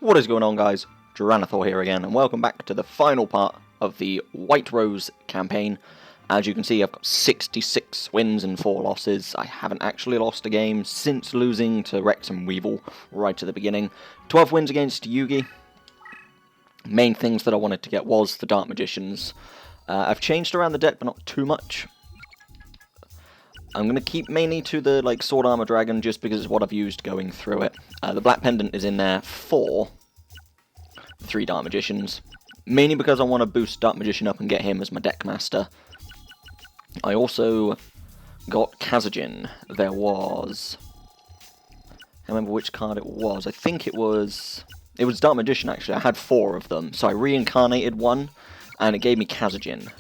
What is going on, guys? Duranathor here again, and welcome back to the final part of the White Rose campaign. As you can see, I've got 66 wins and 4 losses. I haven't actually lost a game since losing to Rex and Weevil right at the beginning. 12 wins against Yugi. Main things that I wanted to get was the Dark Magicians. I've changed around the deck, but not too much. I'm going to keep mainly to the Sword Armor Dragon just because it's what I've used going through it. The Black Pendant is in there for 3 Dark Magicians. Mainly because I want to boost Dark Magician up and get him as my deck master. I also got Kazajin. There was... I can't remember which card it was. I think it was Dark Magician, actually. I had 4 of them. So I reincarnated one, and it gave me Kazajin,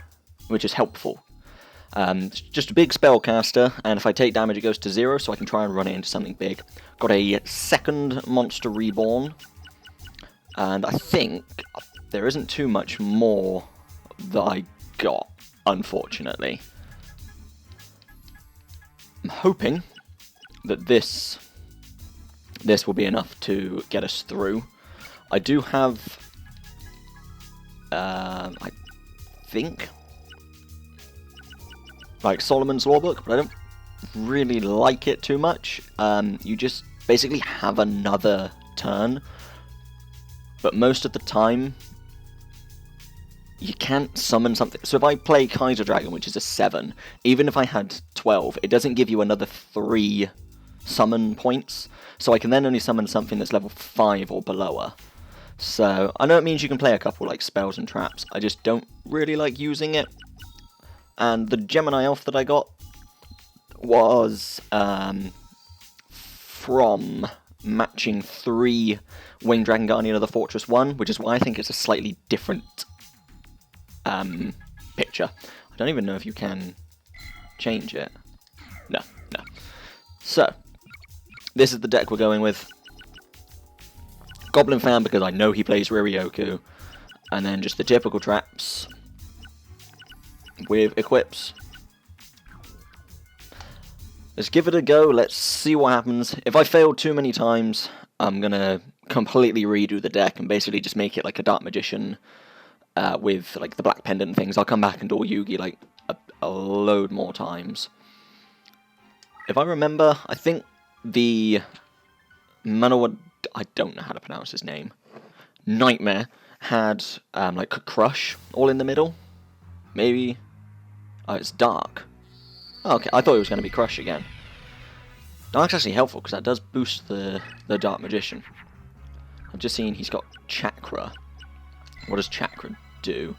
which is helpful. It's just a big spellcaster, and if I take damage it goes to 0, so I can try and run it into something big. Got a second Monster Reborn, and I think there isn't too much more that I got, unfortunately. I'm hoping that this will be enough to get us through. I do have, I think, Solomon's Lawbook, but I don't really like it too much. You just basically have another turn, but most of the time you can't summon something. So if I play Kaiser Dragon, which is a 7, even if I had 12, it doesn't give you another 3 summon points, so I can then only summon something that's level 5 or below. So I know it means you can play a couple spells and traps, I just don't really like using it. And the Gemini Elf that I got was from matching 3 Winged Dragon Guardian of the Fortress 1, which is why I think it's a slightly different picture. I don't even know if you can change it. No. So, this is the deck we're going with. Goblin Fan, because I know he plays Riryoku, and then just the typical traps with equips. Let's give it a go, let's see what happens. If I fail too many times, I'm gonna completely redo the deck and basically just make it like a Dark Magician with the Black Pendant things. I'll come back and do Yugi a load more times. If I remember, I think the Manoa, I don't know how to pronounce his name, Nightmare had Crush all in the middle. Maybe. Oh, it's Dark. Oh, okay, I thought it was going to be Crush again. Dark's actually helpful because that does boost the Dark Magician. I've just seen he's got Chakra. What does Chakra do?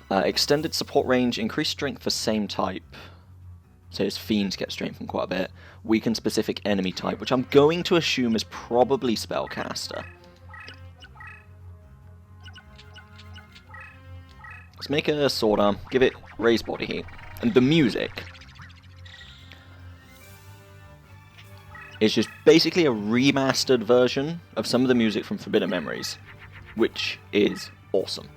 Extended support range, increased strength for same type. So his fiends get strengthened quite a bit. Weaken specific enemy type, which I'm going to assume is probably Spellcaster. Let's make a Sword Arm, give it raised body heat. And the music is just basically a remastered version of some of the music from Forbidden Memories, which is awesome.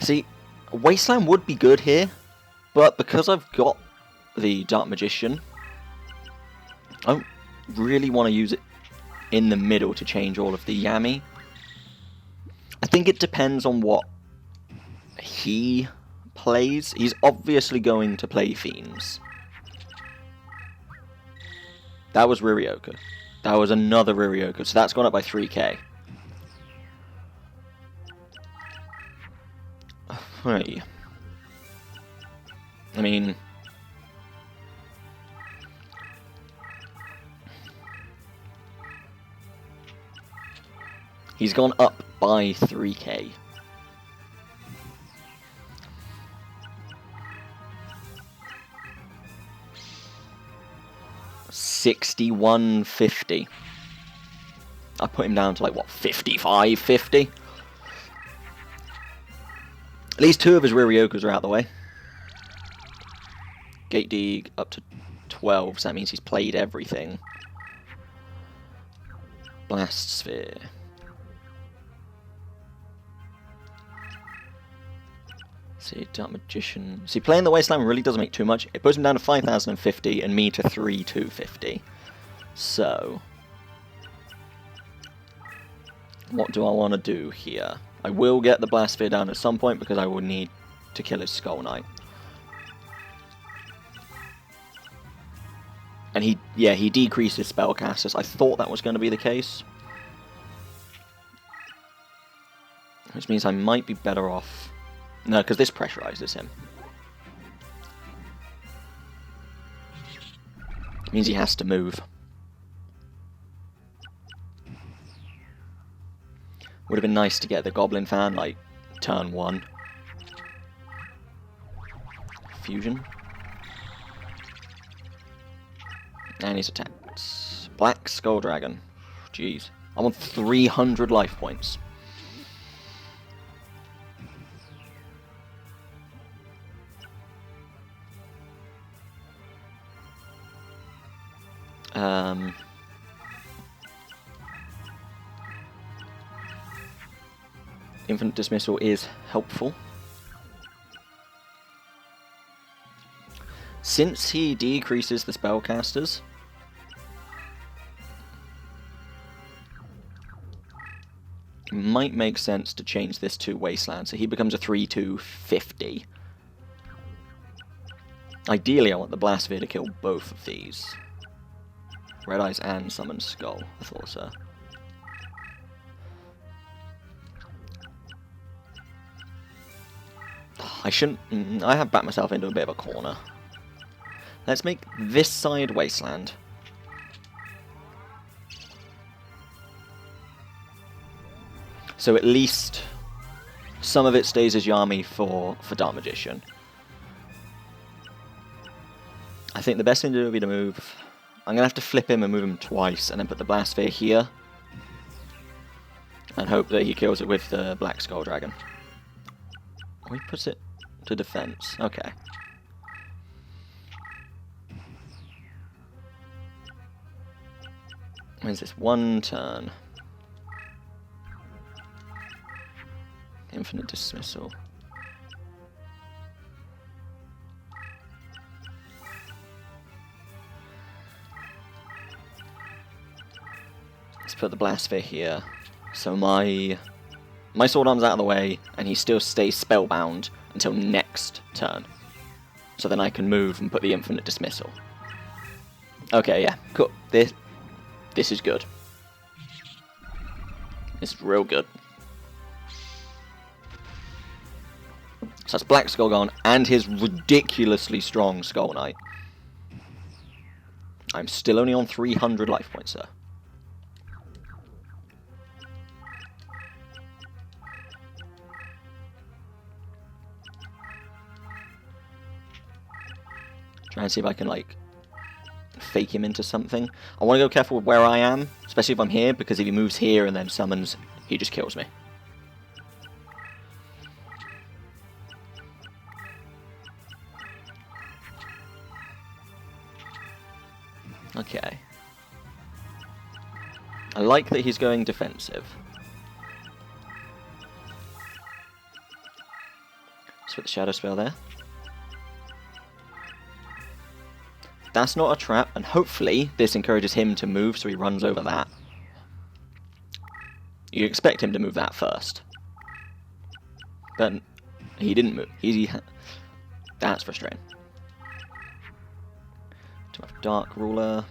See, Wasteland would be good here, but because I've got the Dark Magician, I don't really want to use it in the middle to change all of the Yami. I think it depends on what he plays. He's obviously going to play Fiends. That was Riryoku. That was another Riryoku, so that's gone up by 3k. Right. I mean... he's gone up by 3k. $61.50. I put him down to what, $55.50? At least 2 of his Riryokus are out of the way. Gate Dig up to 12, so that means he's played everything. Blast Sphere. See, Dark Magician. See, playing the Wasteland really doesn't make too much. It puts him down to 5,050 and me to 3,250. So, what do I want to do here? I will get the Blast Sphere down at some point because I will need to kill his Skull Knight. And he decreases spellcasters. I thought that was going to be the case. Which means I might be better off... No, because this pressurizes him. It means he has to move. Would have been nice to get the Goblin Fan, like, turn 1. Fusion. And he's attacked. Black Skull Dragon. Jeez. I want 300 life points. Infinite Dismissal is helpful. Since he decreases the spellcasters, it might make sense to change this to Wasteland, so he becomes a 3-2-50. Ideally, I want the Blast Sphere to kill both of these. Red Eyes and Summon Skull, I thought so. I have backed myself into a bit of a corner. Let's make this side Wasteland. So at least some of it stays as Yami for Dark Magician. I think the best thing to do would be to move... I'm going to have to flip him and move him twice, and then put the Blast Sphere here. And hope that he kills it with the Black Skull Dragon. Or he puts it to defense. Okay. Where's this? One turn. Infinite Dismissal. Let's put the Blast Sphere here. So my Sword Arm's out of the way, and he still stays spellbound until next turn. So then I can move and put the Infinite Dismissal. Okay, yeah, cool. This is good. This is real good. So that's Black Skull gone, and his ridiculously strong Skull Knight. I'm still only on 300 life points, sir. Try and see if I can, like, fake him into something. I want to go careful with where I am, especially if I'm here, because if he moves here and then summons, he just kills me. Okay. I like that he's going defensive. Let's put the Shadow Spell there. That's not a trap, and hopefully this encourages him to move so he runs over that. You expect him to move that first. But he didn't move. That's frustrating. Too much Dark Ruler.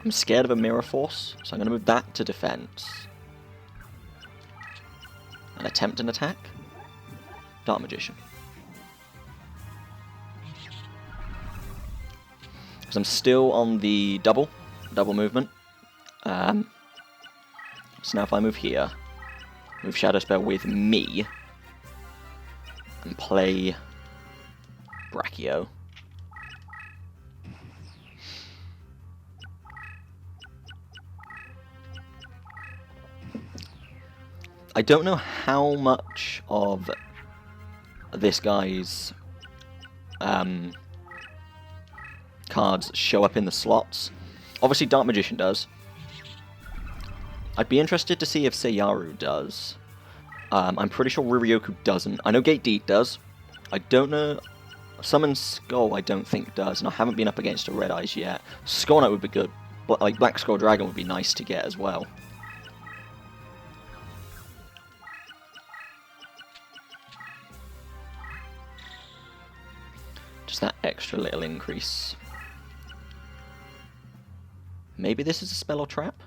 I'm scared of a Mirror Force, so I'm going to move that to defense. And attempt an attack. Dark Magician. Because I'm still on the double movement. So now if I move here, move Shadow Spell with me, and play Brachio. I don't know how much of this guy's kind cards show up in the slots. Obviously, Dark Magician does. I'd be interested to see if Seiyaru does. I'm pretty sure Riryoku doesn't. I know Gate D does. I don't know. Summon Skull I don't think does, and I haven't been up against a Red Eyes yet. Skull Knight would be good, but like Black Skull Dragon would be nice to get as well. Just that extra little increase. Maybe this is a spell or trap?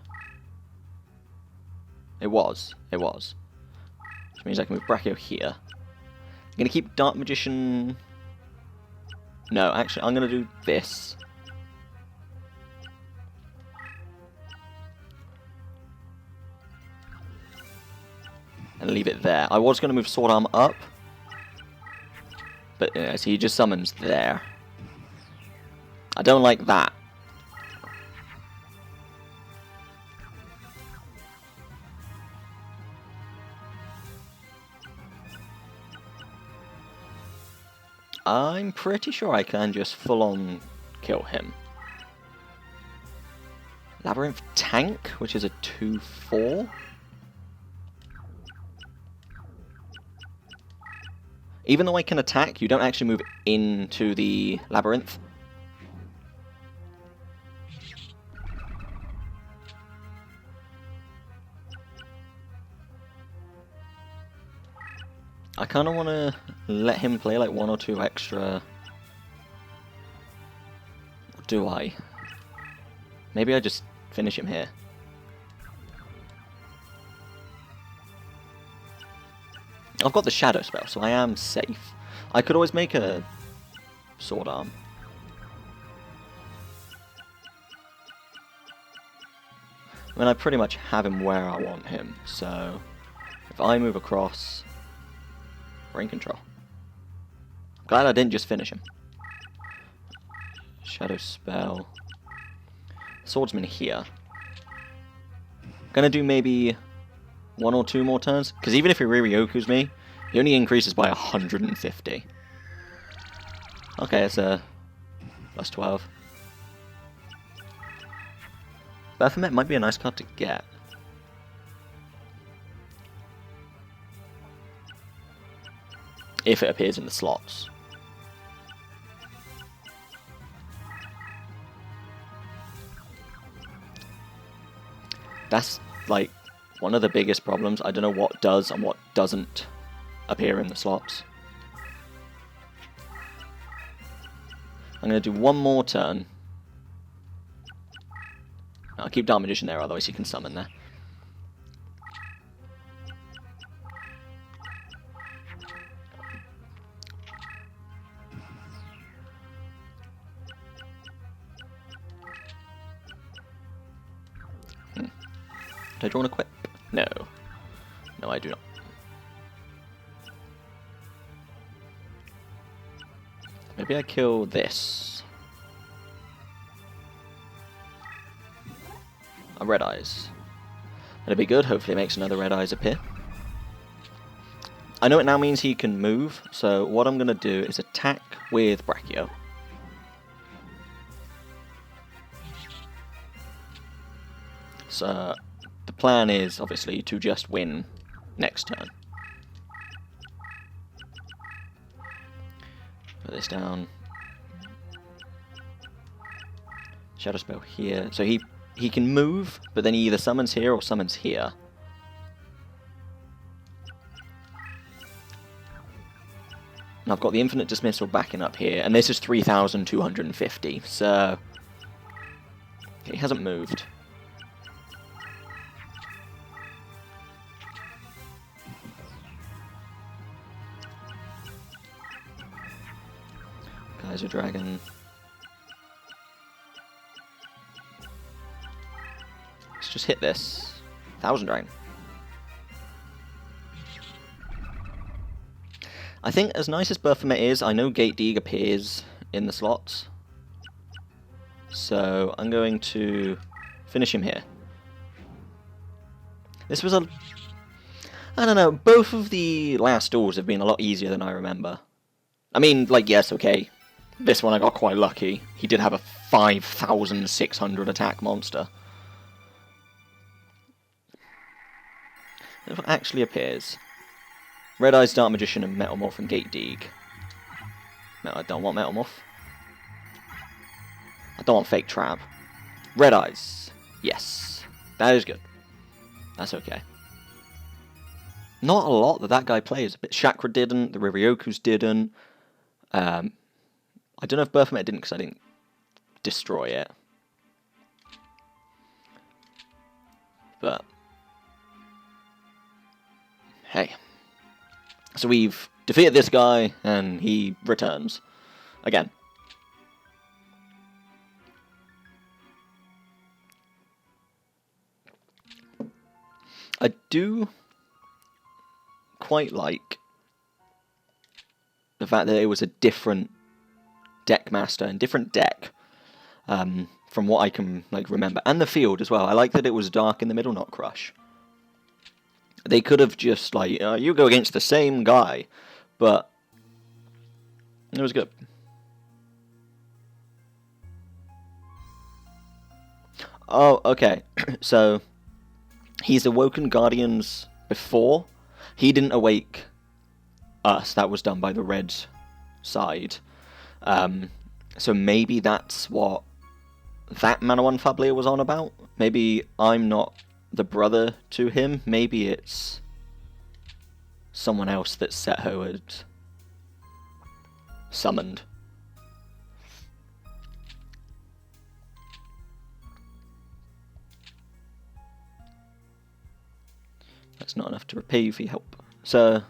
It was. It was. Which means I can move Brachio here. I'm going to keep Dark Magician... No, actually, I'm going to do this. And leave it there. I was going to move Sword Arm up. But, yeah, so he just summons there. I don't like that. I'm pretty sure I can just full-on kill him. Labyrinth Tank, which is a 2/4. Even though I can attack, you don't actually move into the Labyrinth. I kind of want to let him play like 1 or 2 extra. Or do I? Maybe I just finish him here. I've got the Shadow spell, so I am safe. I could always make a Sword Arm. I mean, I pretty much have him where I want him, so if I move across... Brain control. Glad I didn't just finish him. Shadow spell. Swordsman here. Gonna do maybe 1 or 2 more turns, because even if he Riryoku's me, he only increases by 150. Okay, it's a plus 12. Baphomet might be a nice card to get. If it appears in the slots. That's, like, one of the biggest problems. I don't know what does and what doesn't appear in the slots. I'm going to do 1 more turn. I'll keep Dark Magician there, otherwise he can summon there. Do I draw an equip? No. No, I do not. Maybe I kill this. A Red Eyes. That'd be good. Hopefully it makes another Red Eyes appear. I know it now means he can move, so what I'm going to do is attack with Brachio. So... the plan is, obviously, to just win next turn. Put this down. Shadow spell here. So he can move, but then he either summons here or summons here. And I've got the Infinite Dismissal backing up here, and this is 3,250, so... okay, he hasn't moved. Geyser Dragon. Let's just hit this. 1000 Dragon. I think as nice as Baphomet is, I know Gate D appears in the slots. So I'm going to finish him here. This was a... I don't know, both of the last duels have been a lot easier than I remember. I mean, like, yes, okay. This one I got quite lucky. He did have a 5,600 attack monster. What actually appears? Red Eyes, Dark Magician, and Metamorph and Gate Deeg. No, I don't want Metamorph. I don't want Fake Trap. Red Eyes. Yes. That is good. That's okay. Not a lot that guy plays. But Chakra didn't, the Riryokus didn't. I don't know if Baphomet didn't because I didn't destroy it. But hey. So we've defeated this guy, and he returns. Again. I do quite like the fact that it was a different deck master and different deck from what I can remember. And the field as well. I like that it was dark in the middle, not Crush. They could have just, you go against the same guy, but it was good. Oh, okay. So, he's awoken Guardians before. He didn't awake us. That was done by the red side. So maybe that's what that Manawan Fablia was on about. Maybe I'm not the brother to him. Maybe it's someone else that Seto had summoned. That's not enough to repay you for your help. So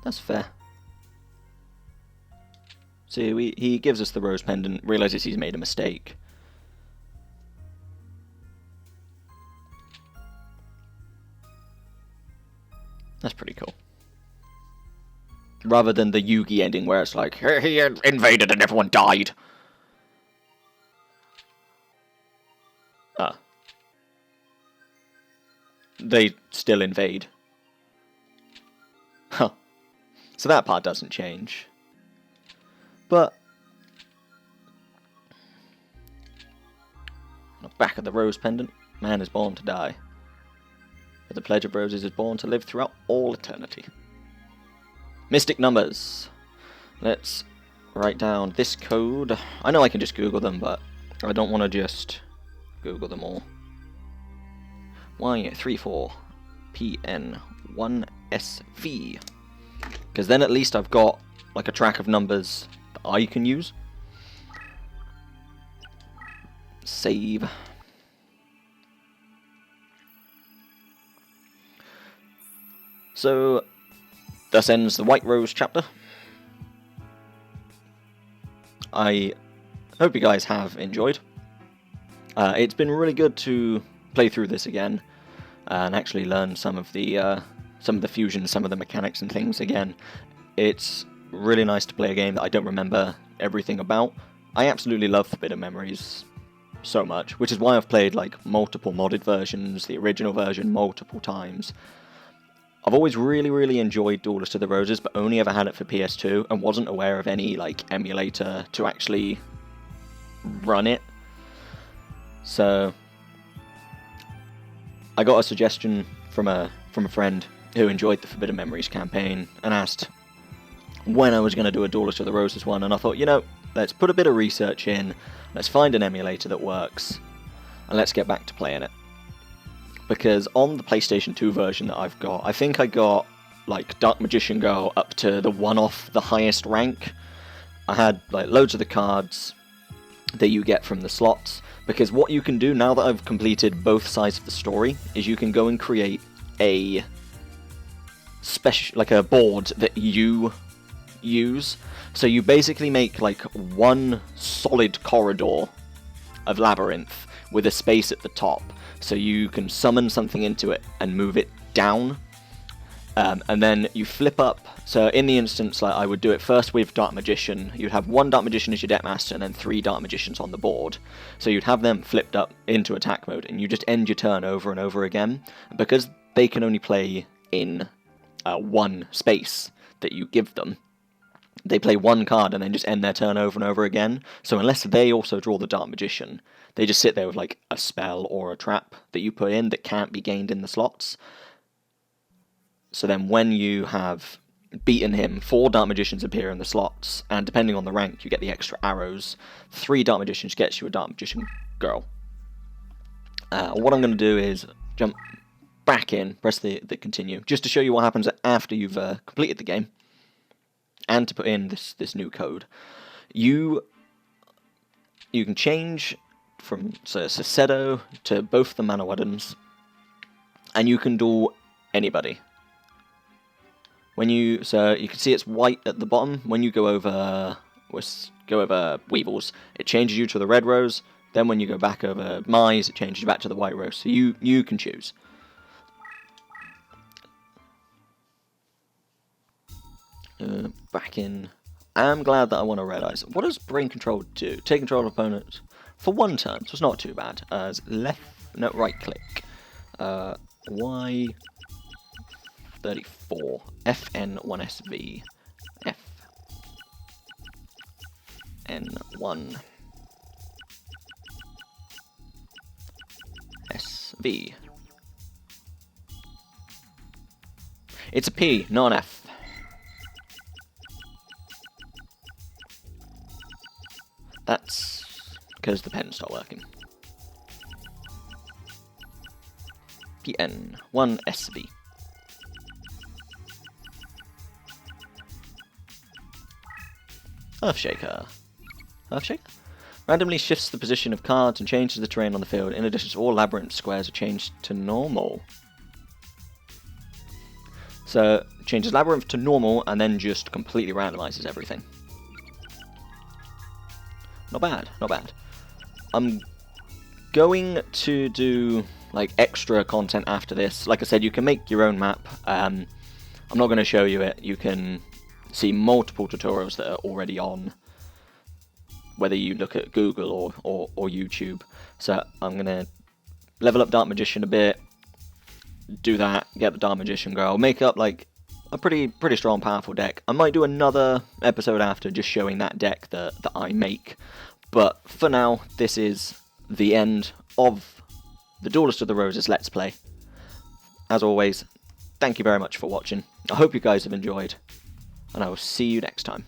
that's fair. See, he gives us the rose pendant, realizes he's made a mistake. That's pretty cool. Rather than the Yugi ending where it's like, he invaded and everyone died. Ah. They still invade. Huh. So that part doesn't change. But on the back of the rose pendant, man is born to die. But the Pledge of Roses is born to live throughout all eternity. Mystic numbers. Let's write down this code. I know I can just Google them, but I don't want to just Google them all. Y34PN1SV. Because then at least I've got a track of numbers that I can use. Save. So, thus ends the White Rose chapter. I hope you guys have enjoyed. It's been really good to play through this again and actually learn some of the fusions, some of the mechanics and things again. It's really nice to play a game that I don't remember everything about. I absolutely love Forbidden Memories so much, which is why I've played multiple modded versions, the original version multiple times. I've always really, really enjoyed Duelist of the Roses, but only ever had it for PS2 and wasn't aware of any emulator to actually run it. So I got a suggestion from a friend who enjoyed the Forbidden Memories campaign and asked when I was going to do a Duelist of the Roses one, and I thought, let's put a bit of research in, let's find an emulator that works, and let's get back to playing it. Because on the PlayStation 2 version that I've got, I think I got Dark Magician Girl up to the one-off, the highest rank. I had loads of the cards that you get from the slots, because what you can do now that I've completed both sides of the story is you can go and create a a board that you use. So you basically make one solid corridor of labyrinth with a space at the top, so you can summon something into it and move it down, And then you flip up. So in the instance, like I would do it first with Dark Magician. You'd have one Dark Magician as your deck master, and then 3 Dark Magicians on the board. So you'd have them flipped up into attack mode, and you just end your turn over and over again. Because they can only play in one space that you give them, they play one card and then just end their turn over and over again. So unless they also draw the Dark Magician, they just sit there with like a spell or a trap that you put in that can't be gained in the slots. So then when you have beaten him, 4 Dark Magicians appear in the slots, and depending on the rank, you get the extra arrows. 3 Dark Magicians gets you a Dark Magician girl. What I'm going to do is jump back in, press the continue, just to show you what happens after you've completed the game, and to put in this new code. You can change from Sedo to both the mana weapons, and you can duel anybody. So you can see it's white at the bottom. When you go over Weevils, it changes you to the red rose. Then when you go back over Mize, it changes you back to the white rose. So you can choose. Back in. I'm glad that I want a red eyes. What does brain control do? Take control of opponent for 1 turn, so it's not too bad. Right click. Y34 FN1SV FN1 SV. It's a P, not an F. That's because the pen's not working. PN1SV. Earthshaker. Earthshaker? Randomly shifts the position of cards and changes the terrain on the field. In addition to all labyrinth squares are changed to normal. So, changes labyrinth to normal and then just completely randomizes everything. Not bad, not bad. I'm going to do like extra content after this. Like I said, you can make your own map. I'm not going to show you it. You can see multiple tutorials that are already on, whether you look at Google or YouTube. So I'm going to level up Dark Magician a bit, do that, get the Dark Magician girl, make up like a pretty strong, powerful deck. I might do another episode after just showing that deck that I make. But for now, this is the end of the Duelist of the Roses Let's Play. As always, thank you very much for watching. I hope you guys have enjoyed, and I will see you next time.